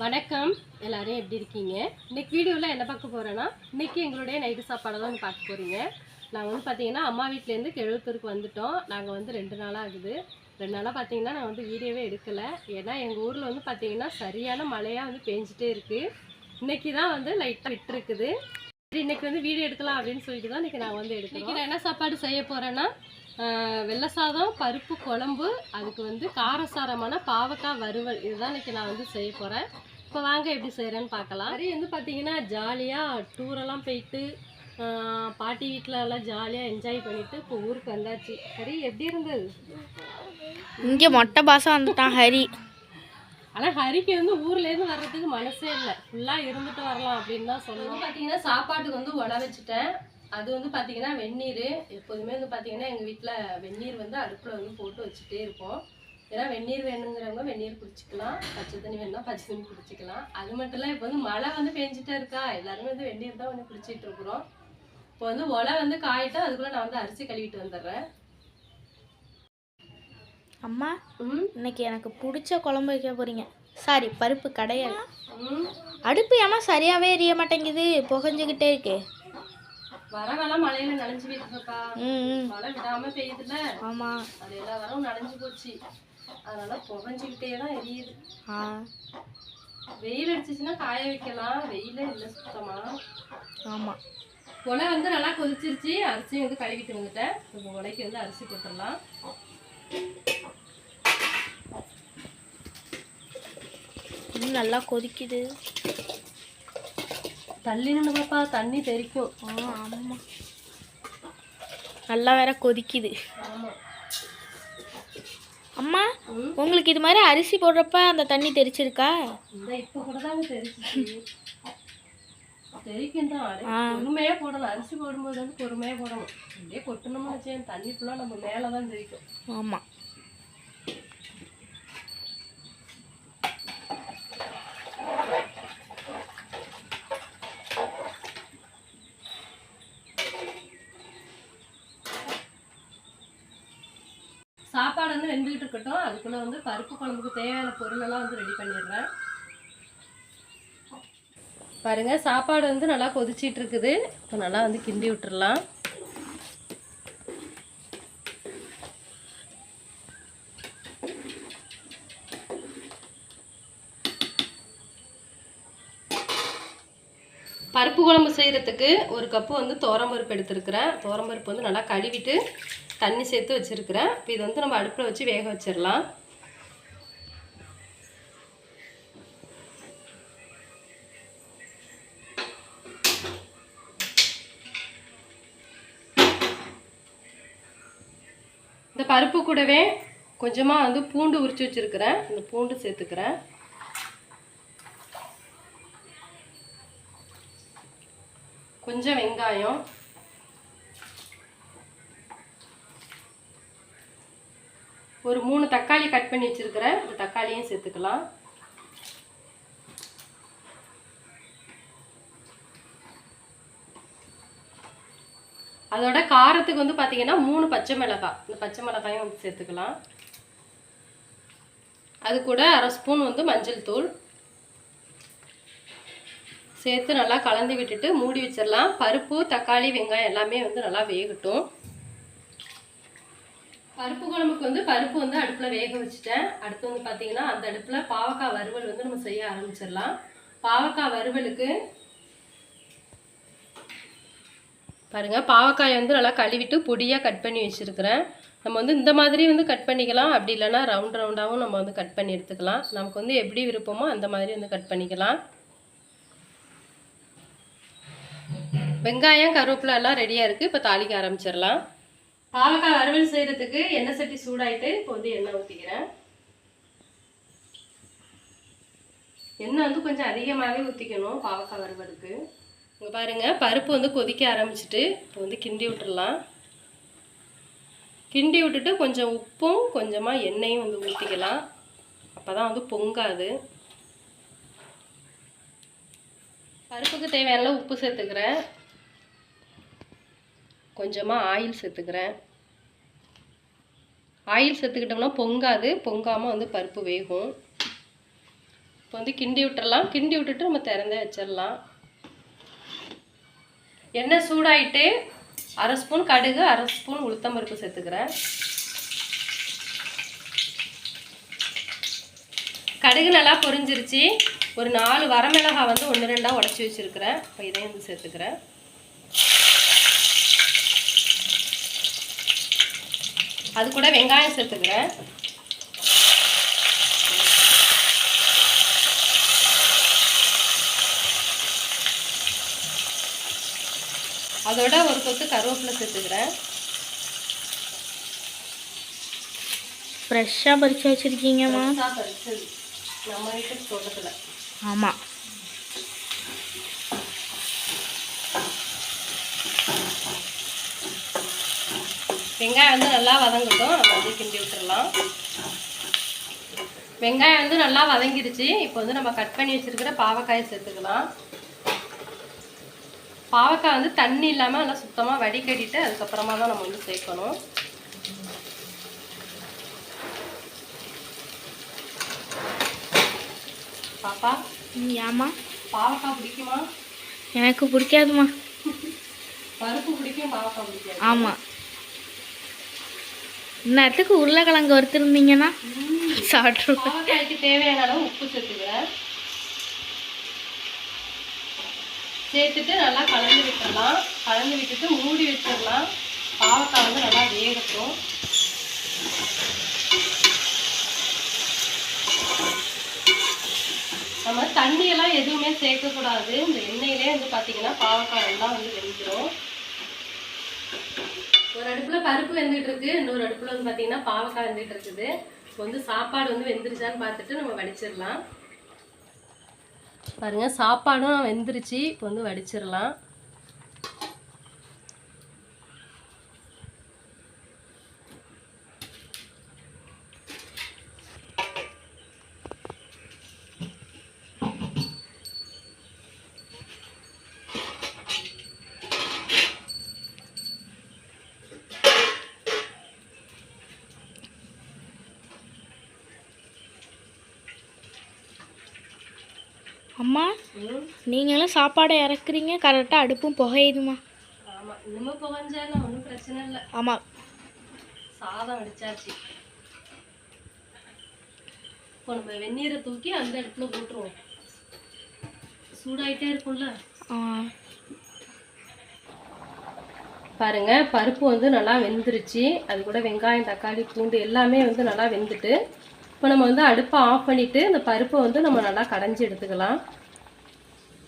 வணக்கம், எல்லாரும் எப்படி இருக்கீங்க? இன்னைக்கு வீடியோவில் என்ன பார்க்க போகிறேன்னா, இன்றைக்கி எங்களுடைய நைட்டு சாப்பாடை தான் வந்து பார்க்க போகிறீங்க. நாங்கள் வந்து பார்த்தீங்கன்னா அம்மா வீட்டிலேருந்து கெழுத்தூருக்கு வந்துவிட்டோம். நாங்கள் வந்து 2 நாளாக ஆகுது. 2 நாளாக பார்த்தீங்கன்னா நான் வந்து வீடியோவே எடுக்கலை. ஏன்னா எங்கள் ஊரில் வந்து பார்த்தீங்கன்னா சரியான மழையாக வந்து பேஞ்சிட்டே இருக்குது. இன்றைக்கி தான் வந்து லைட்டாக விட்டுருக்குது. சரி, இன்றைக்கி வந்து வீடியோ எடுக்கலாம் அப்படின்னு சொல்லிட்டு தான் இன்றைக்கி நான் வந்து எடுக்கிறேன். இன்றைக்கி நான் என்ன சாப்பாடு செய்ய போகிறேன்னா, வெள்ளை சாதம், பருப்பு குழம்பு, அதுக்கு வந்து காரசாரமான பாவக்காய் வறுவல், இதுதான் இன்றைக்கி நான் வந்து செய்ய போகிறேன். இப்போ வாங்க எப்படி செய்கிறேன்னு பார்க்கலாம். சரி, வந்து பார்த்தீங்கன்னா ஜாலியாக டூரெல்லாம் போயிட்டு பாட்டி வீட்டில் எல்லாம் ஜாலியாக என்ஜாய் பண்ணிவிட்டு இப்போ ஊருக்கு வந்தாச்சு. சரி, எப்படி இருந்தது? இங்கே மொட்டை பாசம் வந்துட்டான் ஹரி. ஆனால் ஹரிக்கு வந்து ஊர்லேருந்து வர்றதுக்கு மனசே இல்லை. ஃபுல்லாக இருந்துட்டு வரலாம் அப்படின்னு தான் சொல்லணும். பார்த்தீங்கன்னா சாப்பாட்டுக்கு வந்து உட வச்சுட்டேன். அது வந்து பார்த்தீங்கன்னா வெந்நீர். எப்போதுமே வந்து பார்த்தீங்கன்னா எங்கள் வீட்டில் வெந்நீர் வந்து அடுப்பில் வந்து போட்டு வச்சுட்டே இருப்போம். ஏன்னா வெந்நீர் வேணுங்கிறவங்க வெந்நீர் குடிச்சிக்கலாம், பச்சை தண்ணி வேணும்னா பச்சை தண்ணி குடிச்சிக்கலாம். அது மட்டும் இல்லை, இப்போ வந்து மழை வந்து பெஞ்சிட்டே இருக்கா, எல்லாருமே வந்து வெந்நீர் தான் வந்து குடிச்சிட்டு இருக்கிறோம். இப்போ வந்து ஒலை வந்து காயிட்டா, அதுக்குள்ளே நான் வந்து அரிசி கழுவிட்டு வந்துடுறேன். அம்மா, இன்னைக்கு எனக்கு பிடிச்ச குழம்பு வைக்க போறீங்க. சாரி, பருப்பு கடையல். அடுப்பு ஏமா சரியாவே எரிய மாட்டேங்குது, புகஞ்சுக்கிட்டே இருக்கு. வரவெல்லாம் மழையில நனைஞ்சு போயிட்டுருக்கா. மழை விடாம பெய்யுதுல்ல. ஆமா, அது எல்லா வரவும் நனைஞ்சு போச்சு. அதனால புகஞ்சுக்கிட்டே தான் எரியுது. வெயில் அடிச்சிச்சுன்னா காய வைக்கலாம், வெயிலே இல்லை சுத்தமா. ஆமா, உலை வந்து நல்லா கொதிச்சிருச்சு. அரிசியும் வந்து கழுவிட்டு வந்துட்டேன். இப்போ உலைக்கு வந்து அரிசி போட்டுடலாம். நல்லா கொதிக்குது. தள்ளி நின்று பாப்பா, தண்ணி தெறிக்கும். ஆமா, நல்லா வேற கொதிக்குது. அம்மா, உங்களுக்கு இது மாதிரி அரிசி போடுறப்ப அந்த தண்ணி தெரிச்சிருக்கா? இந்த இப்போ கூட தாங்க தெரிச்சிச்சு. தெரிக்கும் தான். பொறுமையாக போடணும். அரிசி போடும்போது வந்து பொறுமையாக போடணும். அப்படியே கொட்டணும்னு வச்சேன், தண்ணி ஃபுல்லாக நம்ம மேலே தான் தெரிக்கும். ஆமாம். சாப்பாடு வந்து வெந்துகிட்டு இருக்கட்டும். அதுக்குள்ளே வந்து பருப்பு குழம்புக்கு தேவையான பொருளெல்லாம் வந்து ரெடி பண்ணிடுறேன். பாருங்க, சாப்பாடு வந்து நல்லா கொதிச்சிட்டு இருக்குது. இப்போ நல்லா வந்து கிண்டி விட்டுறலாம். பருப்பு குழம்பு செய்கிறதுக்கு ஒரு கப்பு வந்து துவரம்பருப்பு எடுத்துருக்கிறேன். துவரம்பருப்பு வந்து நல்லா கழுவிட்டு தண்ணி சேர்த்து வச்சுருக்கிறேன். இப்போ இது வந்து நம்ம அடுப்பில் வச்சு வேக வச்சிடலாம். இந்த பருப்பு கூடவே கொஞ்சமாக வந்து பூண்டு உரித்து வச்சுருக்கிறேன். இந்த பூண்டு சேர்த்துக்கிறேன். கொஞ்சம் வெங்காயம், ஒரு 3 தக்காளி கட் பண்ணி வச்சிருக்கிறேன். இந்த தக்காளியும் சேர்த்துக்கலாம். அதோட காரத்துக்கு வந்து பார்த்தீங்கன்னா 3 பச்சை மிளகாய், இந்த பச்சை மிளகாயும் வந்து சேர்த்துக்கலாம். அது கூட 1/2 ஸ்பூன் வந்து மஞ்சள் தூள் சேர்த்து நல்லா கலந்து விட்டுட்டு மூடி வச்சிடலாம். பருப்பு, தக்காளி, வெங்காயம் எல்லாமே வந்து நல்லா வேகட்டும். பருப்பு குழம்புக்கு வந்து பருப்பு வந்து அடுப்பில் வேக வச்சுட்டேன். அடுத்து வந்து பார்த்தீங்கன்னா அந்த அடுப்பில் பாவக்காய் வறுவல் வந்து நம்ம செய்ய ஆரம்பிச்சிடலாம். பாவக்காய் வறுவலுக்கு பாருங்கள், பாவக்காயை வந்து நல்லா கழுவிட்டு பொடியாக கட் பண்ணி வச்சுருக்கிறேன். நம்ம வந்து இந்த மாதிரி வந்து கட் பண்ணிக்கலாம், அப்படி இல்லைன்னா ரவுண்டாகவும் நம்ம வந்து கட் பண்ணி எடுத்துக்கலாம். நமக்கு வந்து எப்படி விருப்பமோ அந்த மாதிரி வந்து கட் பண்ணிக்கலாம். வெங்காயம், கருவேப்பிலை எல்லாம் ரெடியாக இருக்குது. இப்போ தாளிக்க ஆரம்பிச்சிடலாம். பாவக்காய் வறுவல் செய்கிறதுக்கு எண்ணெய் சட்டி சூடாயிட்டு இப்போ வந்து எண்ணெய் ஊற்றிக்கிறேன். எண்ணெய் வந்து கொஞ்சம் அதிகமாகவே ஊற்றிக்கணும் பாவக்காய் வறுவலுக்கு. இங்கே பாருங்கள், பருப்பு வந்து கொதிக்க ஆரம்பிச்சிட்டு இப்போ வந்து கிண்டி விட்டுடலாம். கிண்டி விட்டுட்டு கொஞ்சம் உப்பும் கொஞ்சமாக எண்ணெயும் வந்து ஊற்றிக்கலாம். அப்போ தான் வந்து பொங்காது. பருப்புக்கு தேவையான உப்பு சேர்த்துக்கிறேன். கொஞ்சமாக ஆயில் சேர்த்துக்கிறேன். ஆயில் சேர்த்துக்கிட்டோம்னா பொங்காது, பொங்காமல் வந்து பருப்பு வேகும். இப்போ வந்து கிண்டி விட்டுறலாம். கிண்டி விட்டுட்டு நம்ம திறந்தே வச்சிடலாம். எண்ணெய் சூடாயிட்டு 1/2 ஸ்பூன் கடுகு, 1/2 ஸ்பூன் உளுத்தம்பருப்பு சேர்த்துக்கிறேன். கடுகு நல்லா பொரிஞ்சிருச்சு. ஒரு 4 வரமிளகாய் வந்து 1 2 உடச்சி வச்சுருக்கிறேன். இப்போ இதையும் வந்து சேர்த்துக்கிறேன். அது கூட வெங்காயம் சேர்த்துக்கிறேன். அதோட ஒரு கொத்து கருவேப்பிலை சேர்த்துக்கிறேன். ஃப்ரெஷ்ஷாக பறித்து வச்சுருக்கீங்கம்மா? பறிச்சு நம்ம வீட்டுக்கு தோட்டத்தில். ஆமாம். வெங்காயம் வந்து நல்லா வதங்கட்டும். நம்ம வந்து கிண்டி விட்டுறலாம். வெங்காயம் வந்து நல்லா வதங்கிடுச்சு. இப்போ வந்து நம்ம கட் பண்ணி வச்சுருக்கிற பாவக்காயை சேர்த்துக்கலாம். பாவக்காய் வந்து தண்ணி இல்லாமல் நல்லா சுத்தமாக வடிகட்டிட்டு அதுக்கப்புறமா தான் நம்ம வந்து சேர்க்கணும். பாப்பா, ஏம்மா பாவக்காய் பிடிக்குமா? எனக்கு பிடிக்காதுமா. பருப்பு பிடிக்கும், பாவக்காய் பிடிக்காது. ஆமாம். இந்நேரத்துக்கு உருளைக்கிழங்கு வறுத்துருந்தீங்கன்னா சாப்பிட்ருவோம். பாவக்காய்க்கு தேவையான அளவு உப்பு சேர்த்துக்கிறேன். சேர்த்துட்டு நல்லா கலந்து விட்டுடலாம். கலந்து விட்டுட்டு மூடி வச்சிடலாம். பாவக்காய் வந்து நல்லா வேகட்டும். நம்ம தண்ணியெல்லாம் எதுவுமே சேர்க்கக்கூடாது. இந்த எண்ணெயிலே வந்து பார்த்தீங்கன்னா பாவக்காய் எல்லாம் வந்து வெந்துடும். ஒரு அடுப்பில் பருப்பு வெந்துட்டு இருக்கு, இன்னொரு அடுப்பில் வந்து பார்த்தீங்கன்னா பாவக்காய் வெந்துட்டு இருக்குது. இப்போ வந்து சாப்பாடு வந்து வெந்துருச்சான்னு பார்த்துட்டு நம்ம வடிச்சிடலாம். பாருங்க, சாப்பாடும் வெந்துருச்சு. இப்போ வந்து வடிச்சிடலாம். அம்மா, நீங்களும் சாப்பாடை இறக்குறீங்க, கரெக்டாக அடுப்பும் புகையுதுமா. ஆமாம், இன்னுமே புகஞ்சாலும் ஒன்றும் பிரச்சனை இல்லை. ஆமாம். சாதம் வடிச்சாச்சு. இப்போ நம்ம வெந்நீரை தூக்கி அந்த இடத்துல போட்டுருவோம். சூடாயிட்டே இருக்கும்ல. பாருங்க, பருப்பு வந்து நல்லா வெந்துருச்சு. அது கூட வெங்காயம், தக்காளி, பூண்டு எல்லாமே வந்து நல்லா வெந்துட்டு, இப்போ நம்ம வந்து அடுப்பை ஆஃப் பண்ணிவிட்டு இந்த பருப்பை வந்து நம்ம நல்லா கடைஞ்சி எடுத்துக்கலாம்.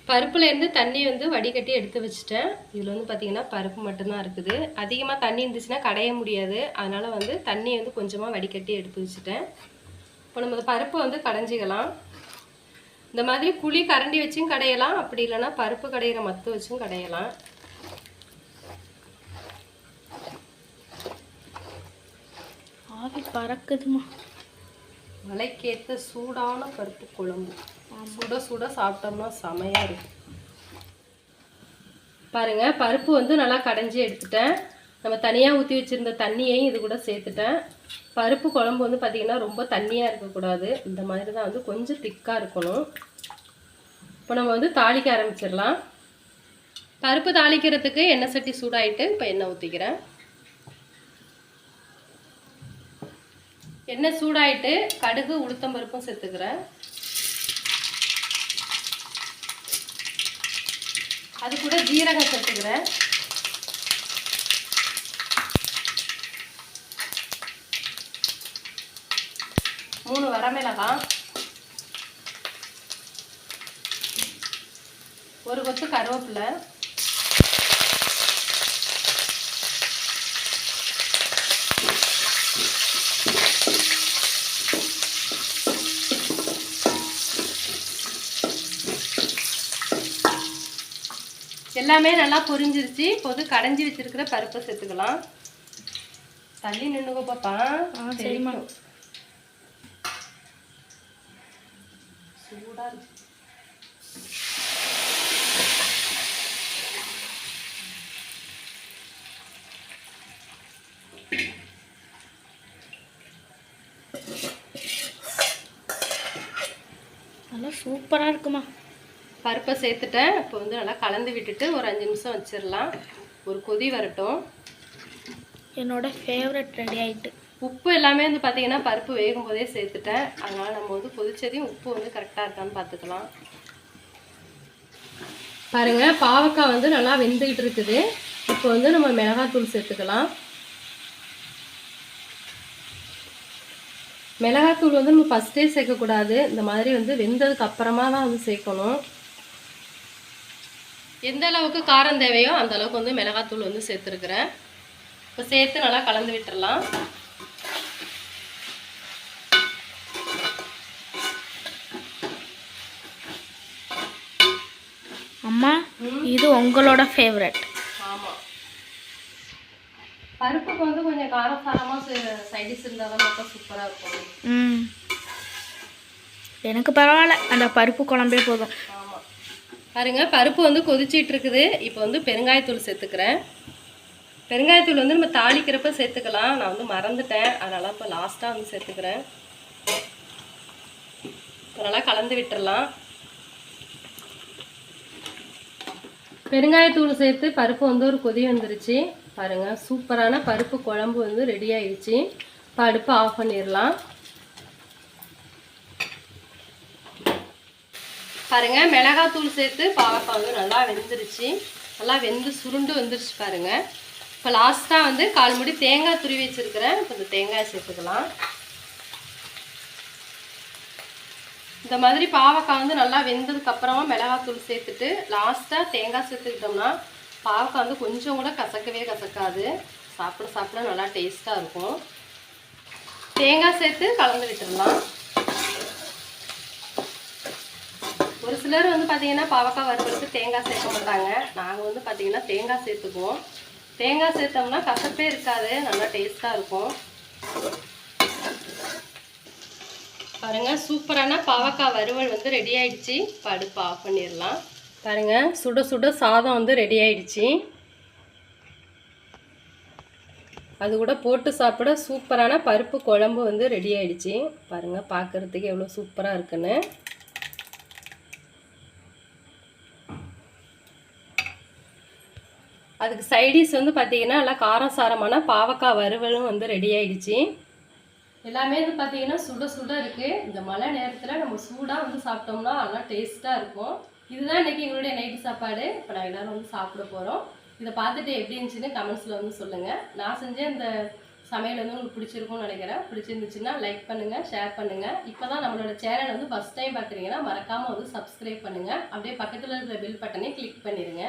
பருப்புலேருந்து தண்ணி வந்து வடிகட்டி எடுத்து வச்சுட்டேன். இதில் வந்து பார்த்திங்கன்னா பருப்பு மட்டும்தான் இருக்குது. அதிகமாக தண்ணி இருந்துச்சுன்னா கடைய முடியாது. அதனால் வந்து தண்ணி வந்து கொஞ்சமாக வடிகட்டி எடுத்து வச்சுட்டேன். இப்போ நம்ம இந்த பருப்பை வந்து கடைஞ்சிக்கலாம். இந்த மாதிரி குழி கரண்டி வச்சும் கடையலாம், அப்படி இல்லைன்னா பருப்பு கடையிற மத்து வச்சும் கடையலாம். ஆவி பறக்குதுமா. மலைக்கேற்ற சூடான பருப்பு குழம்பு சுட சுட சாப்பிட்டோம்னா செமையாக இருக்கும். பாருங்கள், பருப்பு வந்து நல்லா கடைஞ்சி எடுத்துட்டேன். நம்ம தனியாக ஊற்றி வச்சுருந்த தண்ணியையும் இது கூட சேர்த்துட்டேன். பருப்பு குழம்பு வந்து பார்த்திங்கன்னா ரொம்ப தண்ணியாக இருக்கக்கூடாது. இந்த மாதிரி தான் வந்து கொஞ்சம் திக்காக இருக்கணும். இப்போ நம்ம வந்து தாளிக்க ஆரம்பிச்சிடலாம். பருப்பு தாளிக்கிறதுக்கு எண்ணெய் சட்டி சூடாயிட்டு இப்போ எண்ணெய் ஊற்றிக்கிறேன். எண்ணெய் சூடாயிட்டு கடுகு, உளுத்தம் பருப்பும் சேர்த்துக்கிறேன். அது கூட ஜீரகம் சேர்த்துக்கிறேன். மூணு வரமிளகாய், ஒரு கொத்து கருவேப்பிலை, எல்லாமே நல்லா பொரிஞ்சிருச்சு. இப்போது கடைஞ்சி வச்சிருக்கிற பருப்பை சேர்த்துக்கலாம். தள்ளி நின்னுங்க பாப்பா. சரிம்மா. சூடா இருக்கு. நல்லா சூப்பராக இருக்குமா. பருப்பை சேர்த்துட்டேன். இப்போ வந்து நல்லா கலந்து விட்டுட்டு ஒரு 5 நிமிஷம் வச்சிடலாம். ஒரு கொதி வரட்டும். என்னோட ஃபேவரட் ரெடி ஆகிட்டு. உப்பு எல்லாமே வந்து பார்த்தீங்கன்னா பருப்பு வேகும் போதே சேர்த்துட்டேன். அதனால் நம்ம வந்து கொதிச்சதையும் உப்பு வந்து கரெக்டாக இருக்கான்னு பார்த்துக்கலாம். பாருங்கள், பாவக்காய் வந்து நல்லா வெந்துக்கிட்டு இருக்குது. இப்போ வந்து நம்ம மிளகாத்தூள் சேர்த்துக்கலாம். மிளகாத்தூள் வந்து நம்ம ஃபஸ்ட்டே சேர்க்கக்கூடாது. இந்த மாதிரி வந்து வெந்ததுக்கு அப்புறமா தான் வந்து சேர்க்கணும். எந்த அளவுக்கு காரம் தேவையோ அந்த அளவுக்கு வந்து மிளகாத்தூள் வந்து சேர்த்துருக்குறேன். இப்போ சேர்த்து நல்லா கலந்து விட்டுடலாம். அம்மா, இது உங்களோட ஃபேவரட். ஆமாம், பருப்புக்கு வந்து கொஞ்சம் காரசாரமாக சைடிஷ் இருந்தால் தான் மட்டும் சூப்பராக இருக்கும். எனக்கு பரவாயில்ல, அந்த பருப்பு குழம்பே போதும். ஆமாம், பாருங்க பருப்பு வந்து கொதிச்சிட்டு இருக்குது. இப்போ வந்து பெருங்காயத்தூள் சேர்த்துக்கிறேன். பெருங்காயத்தூள் வந்து நம்ம தாளிக்கிறப்ப சேர்த்துக்கலாம். நான் வந்து மறந்துட்டேன், அதனால் இப்போ லாஸ்ட்டாக வந்து சேர்த்துக்கிறேன். இப்போ நல்லா கலந்து விட்டுடலாம். பெருங்காயத்தூள் சேர்த்து பருப்பு வந்து ஒரு கொதி வந்துருச்சு. பாருங்கள், சூப்பரான பருப்பு குழம்பு வந்து ரெடி ஆயிடுச்சு. இப்போ அடுப்பை ஆஃப் பண்ணிடலாம். பாருங்கள், மிளகாத்தூள் சேர்த்து பாவக்காய் வந்து நல்லா வெந்துருச்சு. நல்லா வெந்து சுருண்டு வந்துருச்சு பாருங்கள். இப்போ லாஸ்ட்டாக வந்து 1/4 மூடி தேங்காய் துருவி வச்சுருக்கிறேன். இப்போ இந்த தேங்காய் சேர்த்துக்கலாம். இந்த மாதிரி பாவக்காய் வந்து நல்லா வெந்ததுக்கப்புறமா மிளகாத்தூள் சேர்த்துட்டு லாஸ்ட்டாக தேங்காய் சேர்த்துக்கிட்டோம்னா பாவக்காய் வந்து கொஞ்சம் கூட கசக்கவே கசக்காது. சாப்பிட சாப்பிட நல்லா டேஸ்ட்டாக இருக்கும். தேங்காய் சேர்த்து கலந்து விட்டுடலாம். ஒரு சிலர் வந்து பார்த்திங்கன்னா பாவக்காய் வறுவலுக்கு தேங்காய் சேர்க்க மாட்டாங்க. நாங்கள் வந்து பார்த்திங்கன்னா தேங்காய் சேர்த்துக்குவோம். தேங்காய் சேர்த்தோம்னா கசப்பே இருக்காது, நல்லா டேஸ்ட்டாக இருக்கும். பாருங்கள், சூப்பரான பாவக்காய் வறுவல் வந்து ரெடி ஆயிடுச்சு. இப்போ அடுப்பு ஆஃப் பண்ணிடலாம். பாருங்கள், சுட சுட சாதம் வந்து ரெடி ஆயிடுச்சு. அது கூட போட்டு சாப்பிட சூப்பரான பருப்பு குழம்பு வந்து ரெடி ஆயிடுச்சு. பாருங்கள், பார்க்குறதுக்கு எவ்வளோ சூப்பராக இருக்குன்னு. அதுக்கு சைடிஷ் வந்து பார்த்திங்கன்னா நல்லா காரசாரமான பாவக்காய் வறுவலும் வந்து ரெடி ஆயிடுச்சு. எல்லாமே வந்து பார்த்திங்கன்னா சுட சுட இருக்குது. இந்த மழை நேரத்தில் நம்ம சூடாக வந்து சாப்பிட்டோம்னா நல்லா டேஸ்ட்டாக இருக்கும். இதுதான் இன்றைக்கி எங்களுடைய நைட்டு சாப்பாடு. இப்போ நான் எல்லோரும் வந்து சாப்பிட போகிறோம். இதை பார்த்துட்டு எப்படி இருந்துச்சுன்னு கமெண்ட்ஸில் வந்து சொல்லுங்கள். நான் செஞ்ச இந்த சமையல் வந்து உங்களுக்கு பிடிச்சிருக்கும்னு நினைக்கிறேன். பிடிச்சிருந்துச்சுன்னா லைக் பண்ணுங்கள், ஷேர் பண்ணுங்கள். இப்போ தான் நம்மளோட சேனல் வந்து ஃபஸ்ட் டைம் பார்க்குறீங்கன்னா மறக்காமல் வந்து சப்ஸ்கிரைப் பண்ணுங்கள். அப்படியே பக்கத்தில் இருக்கிற பெல் பட்டனை கிளிக் பண்ணிடுங்க.